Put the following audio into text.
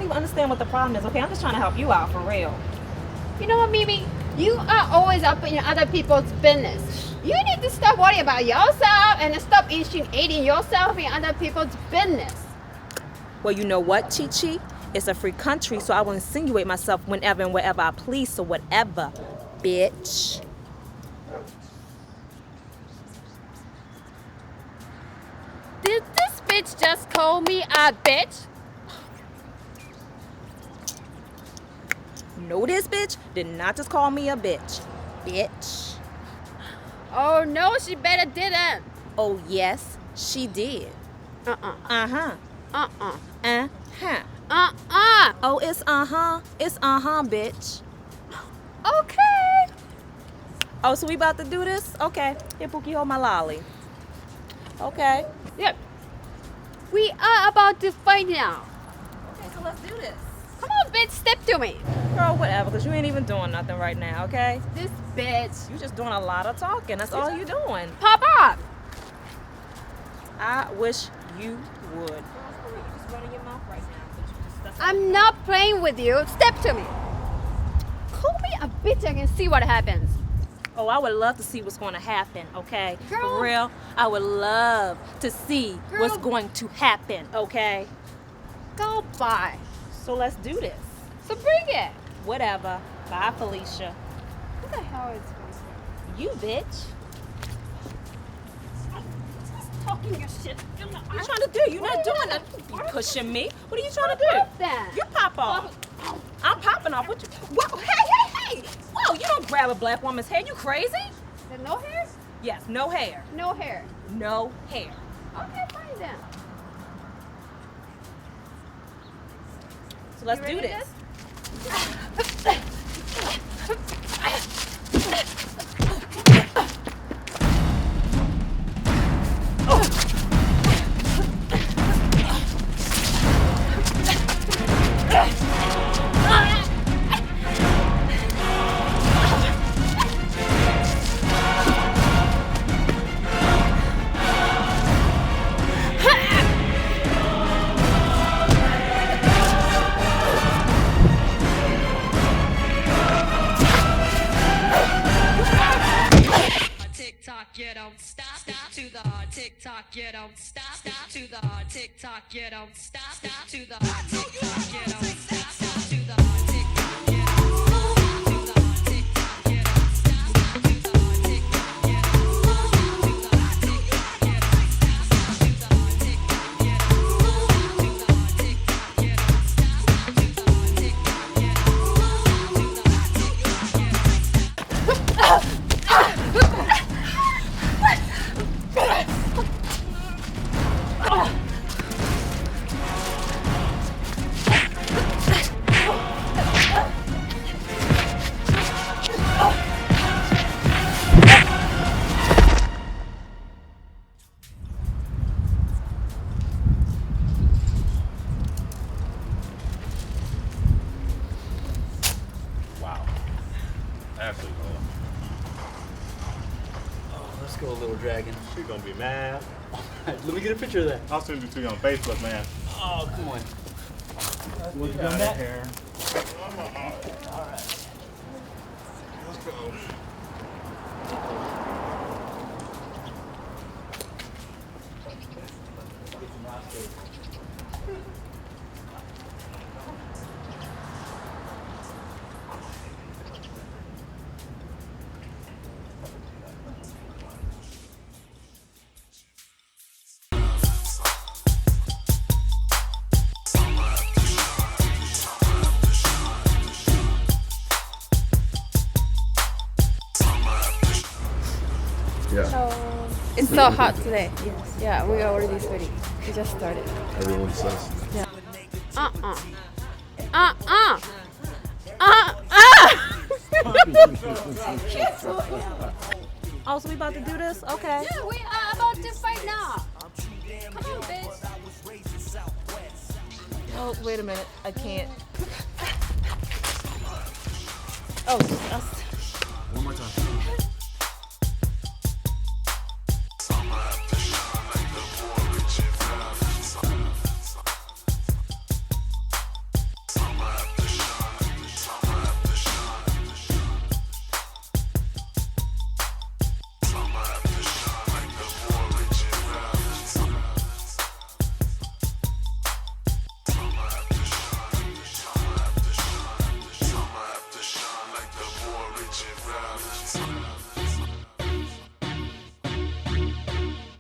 even understand what the problem is, okay? I'm just trying to help you out, for real. You know what, Mimi? You are always up in other people's business. You need to stop worrying about yourself and stop initiating yourself in other people's business. Well, you know what, Chi-Chi? It's a free country, so I will insinuate myself whenever and wherever I please, so whatever, bitch. Did this bitch just call me a bitch? No, this bitch did not just call me a bitch. Bitch. Oh no, she better didn't. Oh, yes, she did. Uh-uh. Uh-huh. Uh-uh. Uh-huh. Uh-uh. Oh, it's uh-huh. It's uh-huh, bitch. Okay. Oh, so we about to do this? Okay. Here, Pookie, hold my lolly. Okay. Yep. We are about to fight now. Okay, so let's do this. Come on, bitch, step to me. Girl, whatever, because you ain't even doing nothing right now, okay? This bitch. You just doing a lot of talking. That's all you doing. Pop up. I wish you would. Girl, you just running your mouth right now. I'm not playing with you. Step to me. Call me a bitch and can see what happens. Oh, I would love to see what's going to happen, okay? Girl. For real, I would love to see Girl. what's going to happen, okay? Go by. So let's do this. So bring it. Whatever. Bye, Felicia. Who the hell is this? You bitch. Talking your shit. What are you trying to do? You're not doing nothing. You pushing me. What are you trying to do? Pop that. You pop off. I'm popping off. What you? Whoa, hey! Whoa, you don't grab a black woman's hair. You crazy? There's no hair? Yes, no hair. No hair. No hair. Okay, fine then. So let's You do ready this. You don't stop to the hard TikTok. You don't stop to the hard TikTok. You don't stop to the hard TikTok. You don't stop to the hard TikTok. You don't stop to the hard TikTok. You don't stop to the hard TikTok. You don't stop to the hard TikTok. You don't stop to the hard TikTok. You don't stop to the hard TikTok. You don't stop to the hard TikTok. You don't stop to the hard TikTok. Wow. Absolutely. Oh, let's go, little dragon. She's gonna be mad. Let me get a picture of that. I'll send it to you on Facebook, man. Oh, come on. What's you doing that? Here. All right. Let's go. Yeah, It's so hot today. Yes. Yeah, we are already sweating. We just started. everyone says. Yeah. Uh-uh. Uh-uh. Uh-uh. Oh, so we about to do this? Okay. Yeah, we are about to fight now. Come on, bitch. Oh, wait a minute. I can't. Oh,